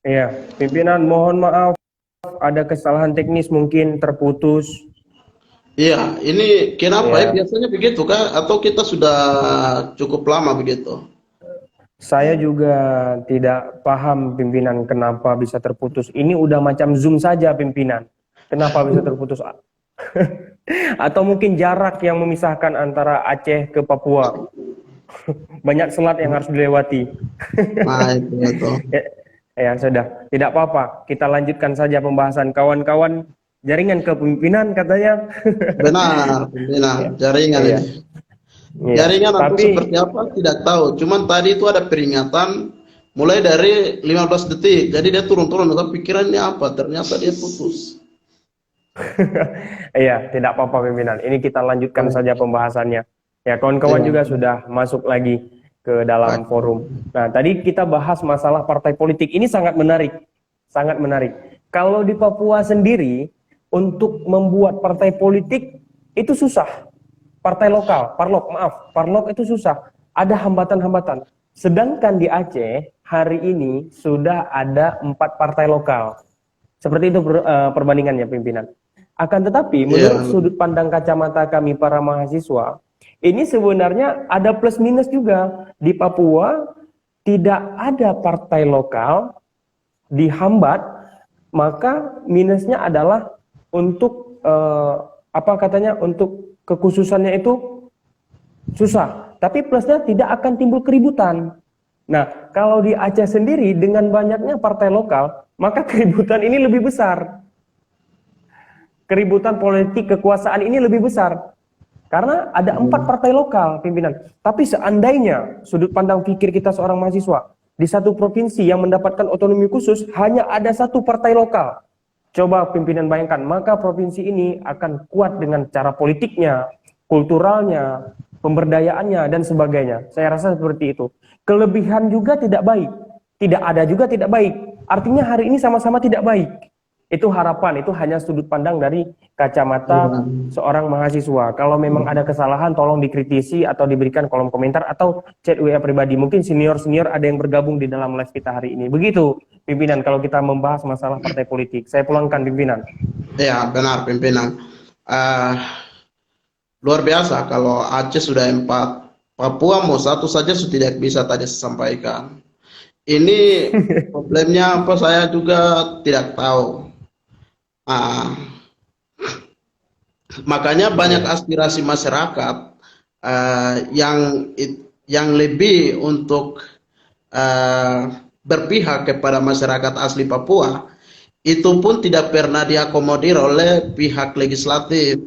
Iya, pimpinan mohon maaf ada kesalahan teknis mungkin terputus. Iya, ini kenapa ya? Ya, Biasanya begitu kah? Atau kita sudah cukup lama begitu? saya juga tidak paham pimpinan kenapa bisa terputus. Ini udah macam Zoom saja pimpinan. Kenapa bisa terputus? Atau mungkin jarak yang memisahkan antara Aceh ke Papua. Banyak selat yang harus dilewati. Nah, itu. Ya, ya sudah, tidak apa-apa. Kita lanjutkan saja pembahasan kawan-kawan jaringan kepemimpinan katanya. Benar, benar. Ya, Jaringan iya, ini. iya. Jaringan atau Tapi seperti apa tidak tahu. Cuman tadi itu ada peringatan mulai dari 15 detik. Jadi dia turun-turun. Tapi pikirannya apa? Ternyata dia putus. iya, tidak apa-apa pimpinan. Ini kita lanjutkan saja Baik. pembahasannya. Ya, kawan-kawan Iya. juga sudah masuk lagi ke dalam Baik. forum. Nah, tadi kita bahas masalah partai politik. Ini sangat menarik. Sangat menarik. Kalau di Papua sendiri, untuk membuat partai politik itu susah. Partai lokal, parlok itu susah. Ada hambatan-hambatan. Sedangkan di Aceh, hari ini sudah ada 4 partai lokal. Seperti itu perbandingannya pimpinan. Akan tetapi Iya. menurut sudut pandang kacamata kami para mahasiswa, ini sebenarnya ada plus minus juga. Di Papua tidak ada partai lokal dihambat, maka minusnya adalah untuk apa katanya, untuk kekhususannya itu susah. Tapi plusnya tidak akan timbul keributan. Nah, kalau di Aceh sendiri dengan banyaknya partai lokal, maka keributan ini lebih besar. Keributan politik kekuasaan ini lebih besar. Karena ada 4 partai lokal pimpinan. Tapi seandainya sudut pandang pikir kita seorang mahasiswa, di satu provinsi yang mendapatkan otonomi khusus hanya ada 1 partai lokal. Coba pimpinan bayangkan, maka provinsi ini akan kuat dengan cara politiknya, kulturalnya, pemberdayaannya, dan sebagainya. Saya rasa seperti itu. Kelebihan juga tidak baik. Tidak ada juga tidak baik. Artinya hari ini sama-sama tidak baik. Itu harapan, itu hanya sudut pandang dari Iya. kacamata seorang mahasiswa. Kalau memang ada kesalahan, tolong dikritisi atau diberikan kolom komentar atau chat WA pribadi. Mungkin senior-senior ada yang bergabung di dalam live kita hari ini. Begitu, pimpinan, kalau kita membahas masalah partai politik. Saya pulangkan, pimpinan. Iya, benar pimpinan. Eh, luar biasa kalau Aceh sudah 4. Papua mau satu saja sudah tidak bisa tadi saya sampaikan. Ini problemnya apa saya juga tidak tahu. Ah, makanya banyak Iya, aspirasi masyarakat yang lebih untuk eh, berpihak kepada masyarakat asli Papua itu pun tidak pernah diakomodir oleh pihak legislatif.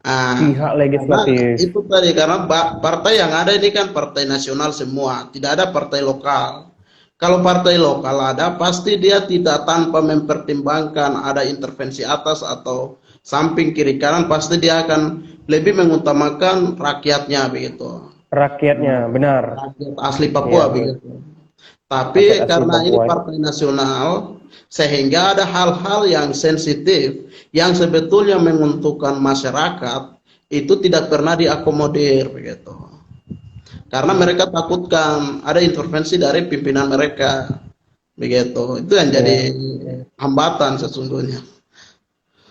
pihak Karena legislatif. itu tadi karena partai yang ada ini kan partai nasional semua, tidak ada partai lokal. Kalau partai lokal ada, pasti dia tidak tanpa mempertimbangkan ada intervensi atas atau samping kiri kanan, pasti dia akan lebih mengutamakan rakyatnya begitu. Rakyatnya, benar. Rakyat asli Iya, Papua begitu. rakyat Tapi asli karena ini Papua. partai nasional, sehingga ada hal-hal yang sensitif yang sebetulnya menguntungkan masyarakat itu tidak pernah diakomodir begitu. Karena mereka takutkan ada intervensi dari pimpinan mereka begitu. Itu yang jadi Iya, hambatan sesungguhnya.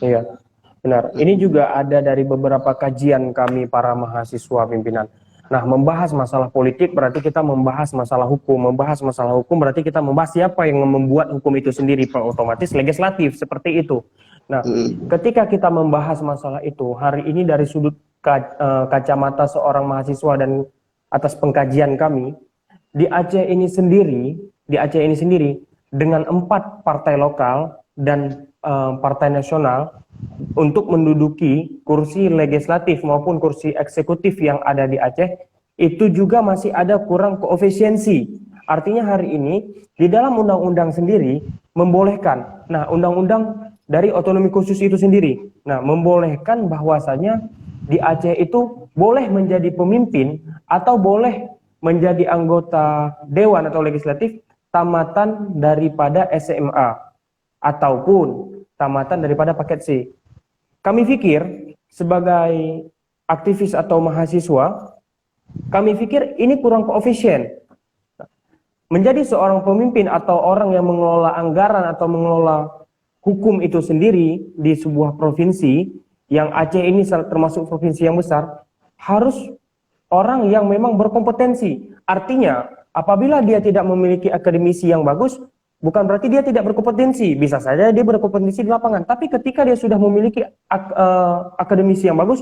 iya. Benar. Ini juga ada dari beberapa kajian kami para mahasiswa pimpinan. Nah, membahas masalah politik berarti kita membahas masalah hukum. Membahas masalah hukum berarti kita membahas siapa yang membuat hukum itu sendiri. Otomatis legislatif, seperti itu. Nah, Hmm. ketika kita membahas masalah itu, hari ini dari sudut kacamata seorang mahasiswa dan atas pengkajian kami, di Aceh ini sendiri, dengan 4 partai lokal dan partai nasional, untuk menduduki kursi legislatif maupun kursi eksekutif yang ada di Aceh, itu juga masih ada kurang koefisiensi. Artinya hari ini di dalam undang-undang sendiri membolehkan. Nah, undang-undang dari otonomi khusus itu sendiri, nah, membolehkan bahwasanya di Aceh itu boleh menjadi pemimpin atau boleh menjadi anggota dewan atau legislatif tamatan daripada SMA ataupun tamatan daripada paket C. Kami pikir sebagai aktivis atau mahasiswa, kami pikir ini kurang koefisien. menjadi seorang pemimpin atau orang yang mengelola anggaran atau mengelola hukum itu sendiri di sebuah provinsi, yang Aceh ini termasuk provinsi yang besar, harus orang yang memang berkompetensi. Artinya, apabila dia tidak memiliki akademisi yang bagus, bukan berarti dia tidak berkompetensi. Bisa saja dia berkompetensi di lapangan. Tapi ketika dia sudah memiliki akademisi yang bagus,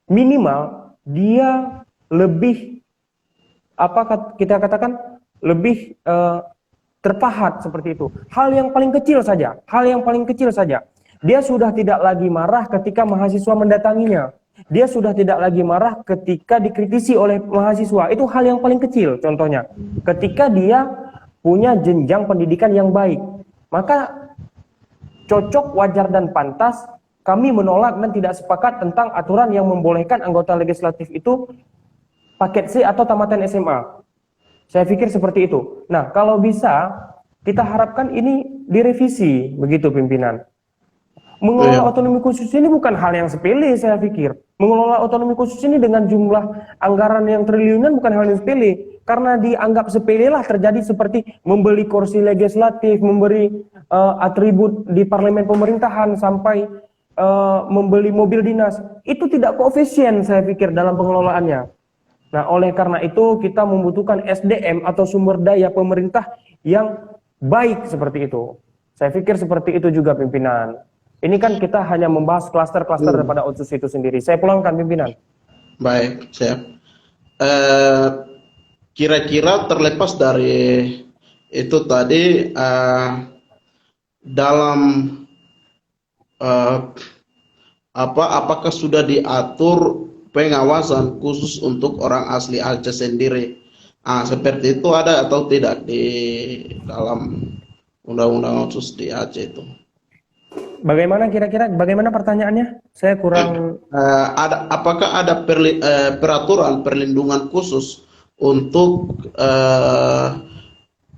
minimal dia lebih, apa kita katakan, lebih terpahat seperti itu. Hal yang paling kecil saja. Dia sudah tidak lagi marah ketika mahasiswa mendatanginya. Dia sudah tidak lagi marah ketika dikritisi oleh mahasiswa. Itu hal yang paling kecil contohnya. Ketika dia punya jenjang pendidikan yang baik. Maka cocok, wajar, dan pantas kami menolak dan tidak sepakat tentang aturan yang membolehkan anggota legislatif itu paket C atau tamatan SMA. Saya pikir seperti itu. Nah, kalau bisa kita harapkan ini direvisi, begitu pimpinan. Mengelola otonomi khusus ini bukan hal yang sepele, saya pikir. Mengelola otonomi khusus ini dengan jumlah anggaran yang triliunan bukan hal yang sepele. Karena dianggap sepele lah terjadi seperti membeli kursi legislatif, memberi atribut di parlemen pemerintahan, sampai membeli mobil dinas. Itu tidak koefisien, saya pikir, dalam pengelolaannya. Nah, oleh karena itu kita membutuhkan SDM atau sumber daya pemerintah yang baik seperti itu. Saya pikir seperti itu juga pimpinan. Ini kan kita hanya membahas klaster-klaster daripada otsus itu sendiri. Saya pulangkan pimpinan. Baik, siap. Kira-kira terlepas dari itu tadi, dalam apakah sudah diatur pengawasan khusus untuk orang asli Aceh sendiri? Seperti itu ada atau tidak di dalam undang-undang khusus di Aceh itu? Bagaimana kira-kira? Bagaimana pertanyaannya? Saya kurang. Apakah ada peraturan perlindungan khusus untuk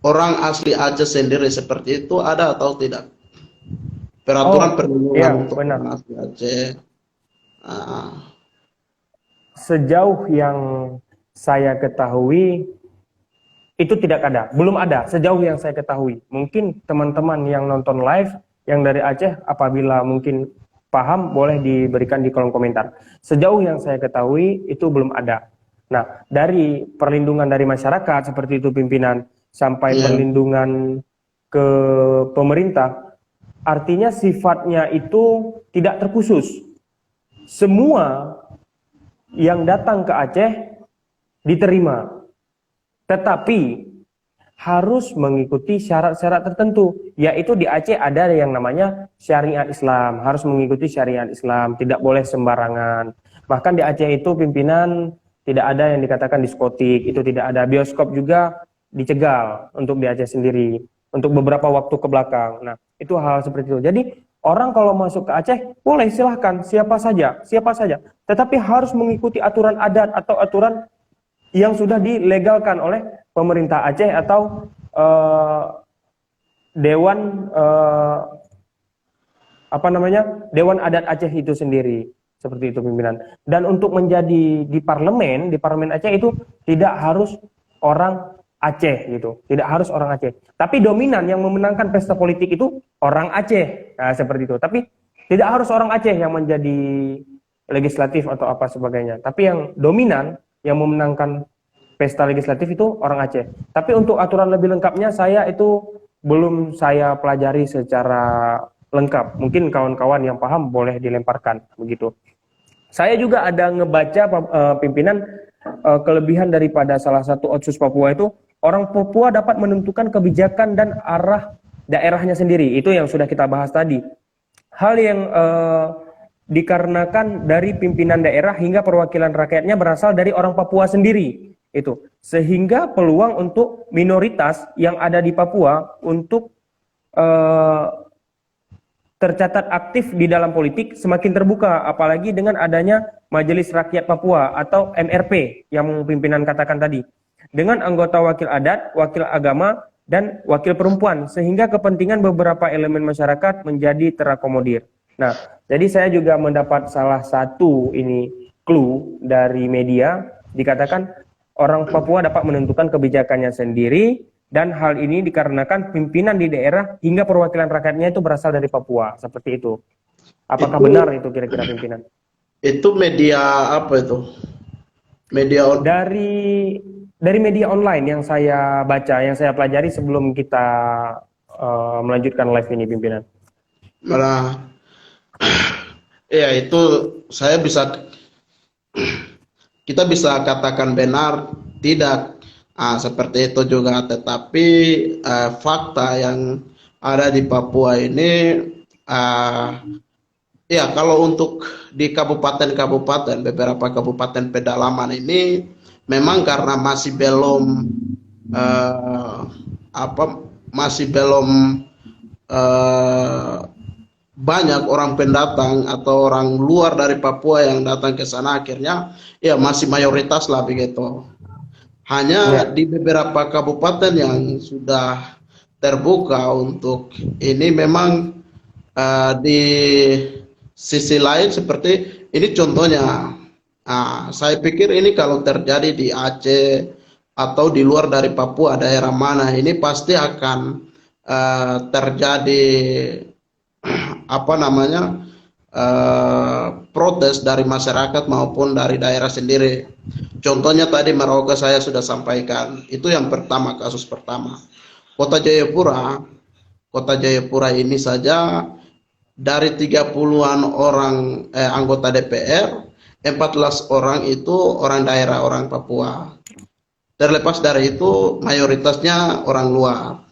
orang asli Aceh sendiri seperti itu, ada atau tidak? Peraturan perlindungan untuk benar. orang asli Aceh. Sejauh yang saya ketahui itu tidak ada, belum ada sejauh yang saya ketahui. Mungkin teman-teman yang nonton live yang dari Aceh apabila mungkin paham boleh diberikan di kolom komentar. Sejauh yang saya ketahui itu belum ada. Nah, dari perlindungan dari masyarakat seperti itu pimpinan sampai perlindungan ke pemerintah, artinya sifatnya itu tidak terkhusus. Semua yang datang ke Aceh diterima, tetapi harus mengikuti syarat-syarat tertentu, yaitu di Aceh ada yang namanya syariat Islam, harus mengikuti syariat Islam, tidak boleh sembarangan. Bahkan di Aceh itu pimpinan tidak ada yang dikatakan diskotik, itu tidak ada. Bioskop juga dicegal untuk di Aceh sendiri, untuk beberapa waktu ke belakang. Nah, itu hal seperti itu. Jadi orang kalau masuk ke Aceh boleh, silahkan, siapa saja. Tetapi harus mengikuti aturan adat atau aturan yang sudah dilegalkan oleh pemerintah Aceh atau Dewan Dewan Adat Aceh itu sendiri, seperti itu pimpinan. Dan untuk menjadi di parlemen Aceh itu tidak harus orang Aceh gitu, tidak harus orang Aceh. Tapi dominan yang memenangkan pesta politik itu orang Aceh, nah, seperti itu. Tapi tidak harus orang Aceh yang menjadi legislatif atau apa sebagainya. Tapi yang dominan yang memenangkan pesta legislatif itu orang Aceh. Tapi untuk aturan lebih lengkapnya saya itu belum saya pelajari secara lengkap. Mungkin kawan-kawan yang paham boleh dilemparkan begitu. Saya juga ada ngebaca pimpinan kelebihan daripada salah satu Otsus Papua itu, orang Papua dapat menentukan kebijakan dan arah daerahnya sendiri. Itu yang sudah kita bahas tadi. Hal yang dikarenakan dari pimpinan daerah hingga perwakilan rakyatnya berasal dari orang Papua sendiri. Itu sehingga peluang untuk minoritas yang ada di Papua untuk tercatat aktif di dalam politik semakin terbuka, apalagi dengan adanya Majelis Rakyat Papua atau MRP yang pimpinan katakan tadi, dengan anggota wakil adat, wakil agama, dan wakil perempuan, sehingga kepentingan beberapa elemen masyarakat menjadi terakomodir. Nah, jadi saya juga mendapat salah satu clue dari media, dikatakan orang Papua dapat menentukan kebijakannya sendiri dan hal ini dikarenakan pimpinan di daerah hingga perwakilan rakyatnya itu berasal dari Papua, seperti itu. Apakah Itu benar itu kira-kira pimpinan? itu media apa itu? Media Dari media online yang saya baca, yang saya pelajari sebelum kita melanjutkan live ini, pimpinan. malah ya itu saya bisa kita bisa katakan benar tidak. Seperti itu juga, tetapi fakta yang ada di Papua ini, ya kalau untuk di kabupaten-kabupaten, beberapa kabupaten pedalaman ini memang karena eh, masih belum eh, banyak orang pendatang atau orang luar dari Papua yang datang ke sana, akhirnya ya masih mayoritas lah begitu. Hanya Ya, di beberapa kabupaten yang sudah terbuka untuk ini memang di sisi lain seperti ini contohnya. Saya pikir ini kalau terjadi di Aceh atau di luar dari Papua daerah mana ini pasti akan terjadi apa namanya protes dari masyarakat maupun dari daerah sendiri. Contohnya tadi Merauke saya sudah sampaikan, itu yang pertama, kasus pertama. Kota Jayapura, Kota Jayapura ini saja dari 30-an orang anggota DPR, 14 orang itu orang daerah, orang Papua. Terlepas dari itu mayoritasnya orang luar.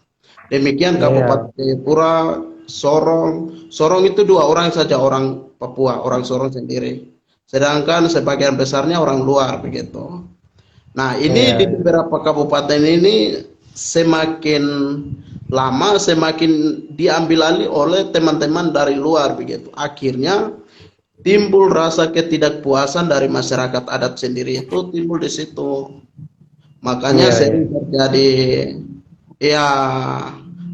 Demikian iya, Kabupaten Jayapura, Sorong itu 2 orang saja orang Papua, orang Sorong sendiri. Sedangkan sebagian besarnya orang luar begitu. Nah, ini di iya, beberapa kabupaten ini semakin lama semakin diambil alih oleh teman-teman dari luar begitu. Akhirnya timbul rasa ketidakpuasan dari masyarakat adat sendiri, itu timbul di situ. Makanya iya, iya. sering terjadi ya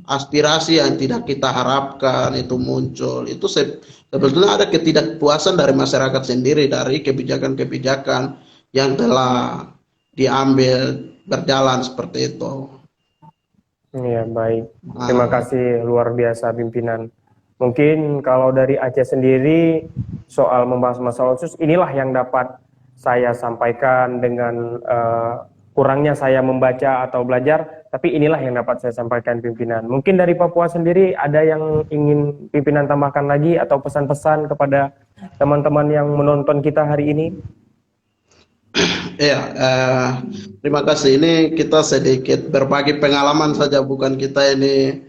aspirasi yang tidak kita harapkan itu muncul. Itu sebetulnya ada ketidakpuasan dari masyarakat sendiri dari kebijakan-kebijakan yang telah diambil berjalan seperti itu. Iya, baik. Terima Nah, kasih luar biasa pimpinan. Mungkin kalau dari Aceh sendiri soal membahas masalah otsus inilah yang dapat saya sampaikan dengan kurangnya saya membaca atau belajar, tapi inilah yang dapat saya sampaikan pimpinan. Mungkin dari Papua sendiri ada yang ingin pimpinan tambahkan lagi atau pesan-pesan kepada teman-teman yang menonton kita hari ini? ya, terima kasih. Ini kita sedikit berbagi pengalaman saja, bukan kita ini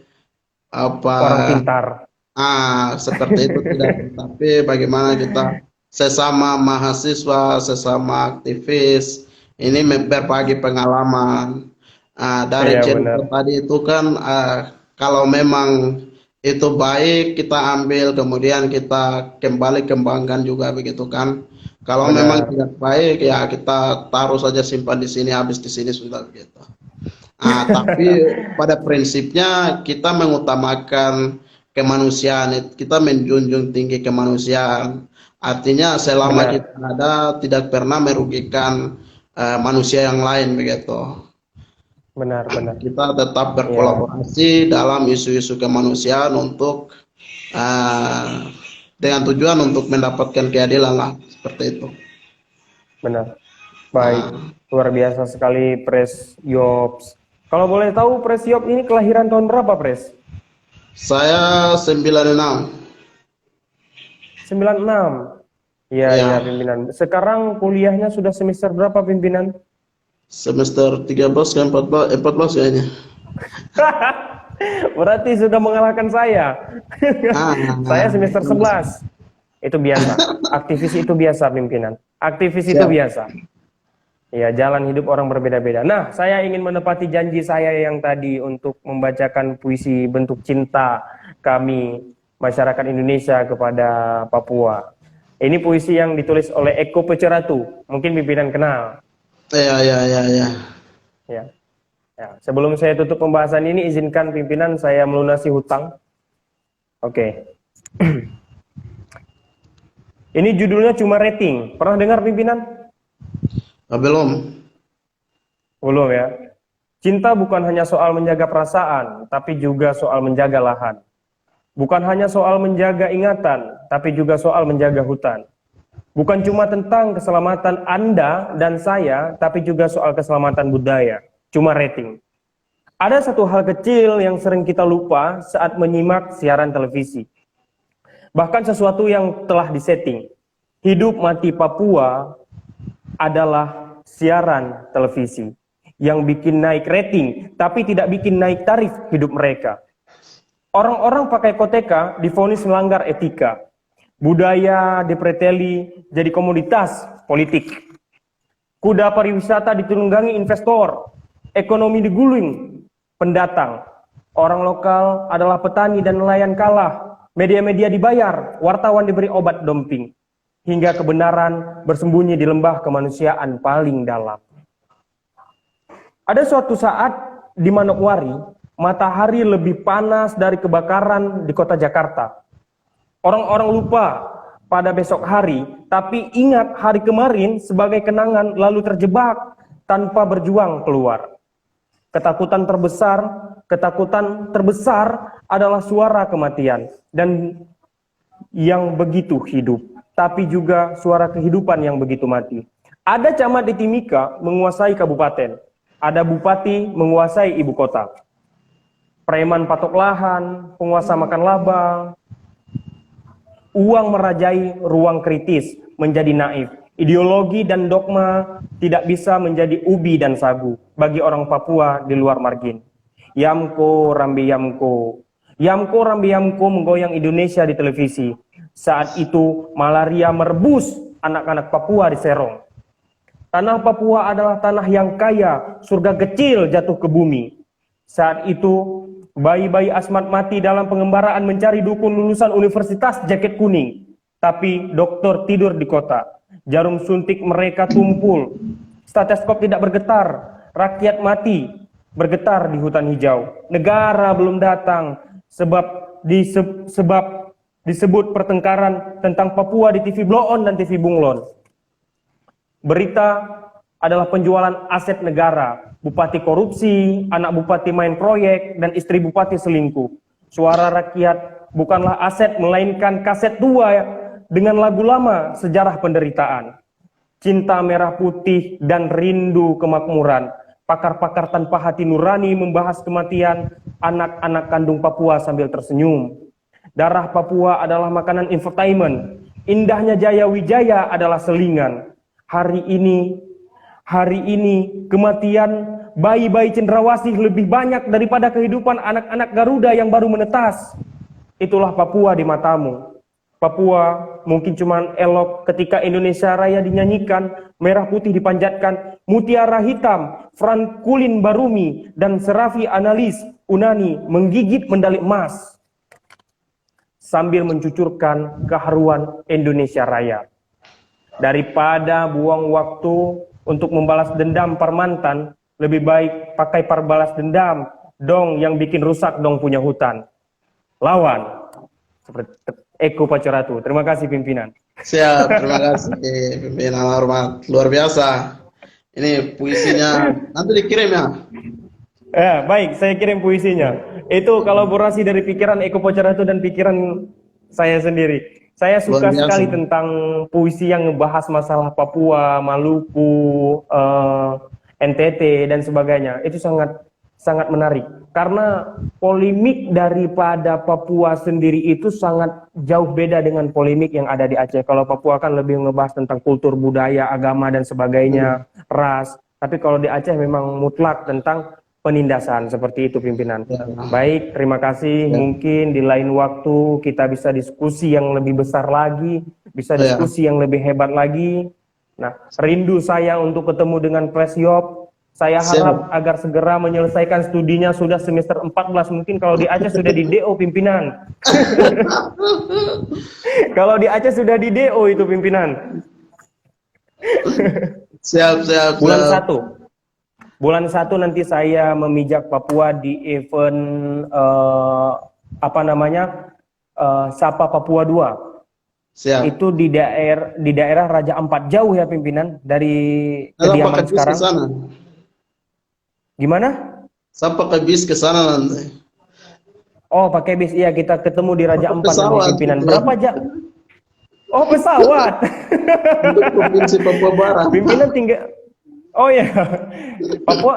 apa Orang pintar. seperti itu tidak. Tapi bagaimana kita sesama mahasiswa, sesama aktivis ini berbagi pengalaman. Dari Iya, cerita benar. tadi itu kan kalau memang itu baik kita ambil, kemudian kita kembali kembangkan juga begitu kan. Kalau memang Benar. tidak baik ya kita taruh saja, simpan di sini, habis di sini sudah begitu. Tapi pada prinsipnya kita mengutamakan kemanusiaan, kita menjunjung tinggi kemanusiaan. Artinya selama kita Benar. ada tidak pernah merugikan manusia yang lain begitu. Benar, benar. Kita tetap Ya, berkolaborasi dalam isu-isu kemanusiaan untuk uh, dengan tujuan untuk mendapatkan keadilan lah seperti itu. benar. Baik, Uh, luar biasa sekali Pres Yops. Kalau boleh tahu Pres Yop ini kelahiran tahun berapa, Pres? saya 96, 96. Iya, iya ya, pimpinan. Sekarang kuliahnya sudah semester berapa pimpinan? semester 13 ke 14, 14 kayaknya. Berarti sudah mengalahkan saya. Saya semester Itu masih 11. Itu biasa. Aktivis itu biasa pimpinan. Aktivis itu siap. biasa. Ya, jalan hidup orang berbeda-beda. Nah, saya ingin menepati janji saya yang tadi untuk membacakan puisi bentuk cinta kami, masyarakat Indonesia kepada Papua. Ini puisi yang ditulis oleh Eko Peceratu. Mungkin pimpinan kenal. Ya, ya, ya, ya. Ya. Ya. Sebelum saya tutup pembahasan ini, izinkan pimpinan saya melunasi hutang. Oke. Ini judulnya cuma rating. Pernah dengar pimpinan? Belum. Belum ya. Cinta bukan hanya soal menjaga perasaan, tapi juga soal menjaga lahan. Bukan hanya soal menjaga ingatan, tapi juga soal menjaga hutan. Bukan cuma tentang keselamatan Anda dan saya, tapi juga soal keselamatan budaya. Cuma rating. Ada satu hal kecil yang sering kita lupa saat menyimak siaran televisi. Bahkan sesuatu yang telah disetting. Hidup mati Papua adalah siaran televisi yang bikin naik rating, tapi tidak bikin naik tarif hidup mereka. Orang-orang pakai koteka divonis melanggar etika. Budaya dipreteli jadi komoditas politik. Kuda pariwisata ditunggangi investor. Ekonomi digulung pendatang. Orang lokal adalah petani dan nelayan kalah. Media-media dibayar, wartawan diberi obat doping. Hingga kebenaran bersembunyi di lembah kemanusiaan paling dalam. Ada suatu saat di Manokwari, matahari lebih panas dari kebakaran di kota Jakarta. Orang-orang lupa pada besok hari, tapi ingat hari kemarin sebagai kenangan lalu terjebak tanpa berjuang keluar. Ketakutan terbesar adalah suara kematian dan yang begitu hidup, tapi juga suara kehidupan yang begitu mati. Ada camat di Timika menguasai kabupaten, ada bupati menguasai ibu kota. Preman patok lahan, penguasa makan laba, uang merajai ruang kritis menjadi naif. Ideologi dan dogma tidak bisa menjadi ubi dan sagu bagi orang Papua di luar margin. Yamko Rambi Yamko. Yamko Rambi Yamko menggoyang Indonesia di televisi. Saat itu malaria merebus anak-anak Papua di Serong. Tanah Papua adalah tanah yang kaya, surga kecil jatuh ke bumi. Saat itu bayi-bayi asmat mati dalam pengembaraan mencari dukun lulusan universitas jaket kuning. Tapi dokter tidur di kota. Jarum suntik mereka tumpul. Stetoskop tidak bergetar. Rakyat mati bergetar di hutan hijau. Negara belum datang sebab disebut pertengkaran tentang Papua di TV Bloon dan TV Bunglon. Berita adalah penjualan aset negara. Bupati korupsi, anak bupati main proyek, dan istri bupati selingkuh. Suara rakyat bukanlah aset, melainkan kaset tua dengan lagu lama sejarah penderitaan. Cinta merah putih dan rindu kemakmuran. Pakar-pakar tanpa hati nurani membahas kematian anak-anak kandung Papua sambil tersenyum. Darah Papua adalah makanan infotainment. Indahnya Jaya Wijaya adalah selingan. Hari ini kematian bayi-bayi cendrawasih lebih banyak daripada kehidupan anak-anak Garuda yang baru menetas. Itulah Papua di matamu. Papua mungkin cuma elok ketika Indonesia Raya dinyanyikan, merah putih dipanjatkan, mutiara hitam, Frankulin Barumi, dan Serafi Analis Unani menggigit medali emas sambil mencucurkan keharuan Indonesia Raya. Daripada buang waktu untuk membalas dendam permantan, lebih baik pakai perbalas dendam dong yang bikin rusak dong punya hutan. Lawan. Seperti Eko Pacoratu. Terima kasih pimpinan. Siap, terima kasih pimpinan hormat. Luar biasa. Ini puisinya nanti dikirim ya. Baik, saya kirim puisinya. Itu kolaborasi dari pikiran Eko Pacoratu dan pikiran saya sendiri. Saya suka sekali tentang puisi yang ngebahas masalah Papua, Maluku, NTT dan sebagainya. Itu sangat menarik. Karena polemik daripada Papua sendiri itu sangat jauh beda dengan polemik yang ada di Aceh. Kalau Papua kan lebih ngebahas tentang kultur, budaya, agama dan sebagainya, ras. Tapi kalau di Aceh memang mutlak tentang penindasan, seperti itu pimpinan. Baik, terima kasih. Mungkin di lain waktu kita bisa diskusi yang lebih besar lagi, bisa diskusi yang lebih hebat lagi. Nah, rindu saya untuk ketemu dengan Presyop. Saya harap agar segera menyelesaikan studinya sudah semester 14. Mungkin kalau di Aceh sudah di DO pimpinan. Kalau di Aceh sudah di DO itu pimpinan. Siap. Bulan 1 nanti saya memijak Papua di event Sapa Papua 2. Siap. Itu di daerah Raja Ampat, jauh ya pimpinan dari kediaman sekarang. Gimana? Saya pakai bis ke sana nanti. Oh, pakai bis. Iya, kita ketemu di Raja Pakai Ampat nanti pesawat. pimpinan. Berapa jam? Oh, pesawat. Untuk provinsi Papua Barat. Pimpinan tinggal. Oh ya, Papua.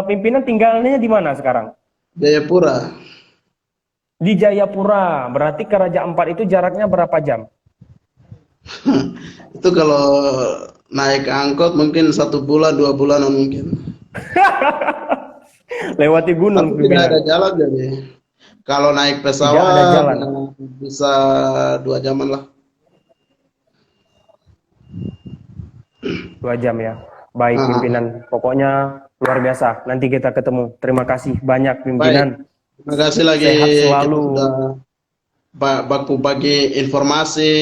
Pimpinan tinggalnya di mana sekarang? Jayapura. Di Jayapura. Berarti ke Raja Ampat itu jaraknya berapa jam? Itu kalau naik angkot mungkin 1 bulan 2 bulan mungkin. Lewati gunung, Tapi tidak ada pimpinan. jalan jadi. Kalau naik Tidak ada pesawat jalan. bisa 2 jaman lah. 2 jam ya. Baik, Ah, pimpinan. Pokoknya luar biasa. Nanti kita ketemu. Terima kasih banyak, baik. pimpinan. Terima kasih lagi Sehat kita selalu. sudah baku bagi informasi.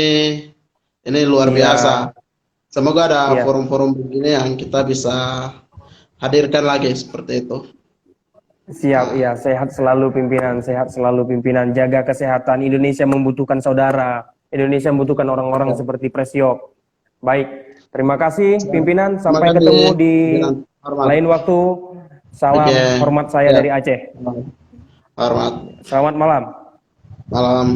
Ini luar Iya, biasa. Semoga ada iya. forum-forum begini yang kita bisa hadirkan lagi seperti itu. Siap, Ah, iya. Sehat selalu, pimpinan. Sehat selalu, pimpinan. Jaga kesehatan. Indonesia membutuhkan saudara. Indonesia membutuhkan orang-orang ya. seperti Presiop. Baik. Terima kasih, pimpinan. Terima Sampai kasih. ketemu di Dengan hormat. lain waktu. Salam Oke. hormat saya Ya. dari Aceh. Hormat. Selamat malam. Malam.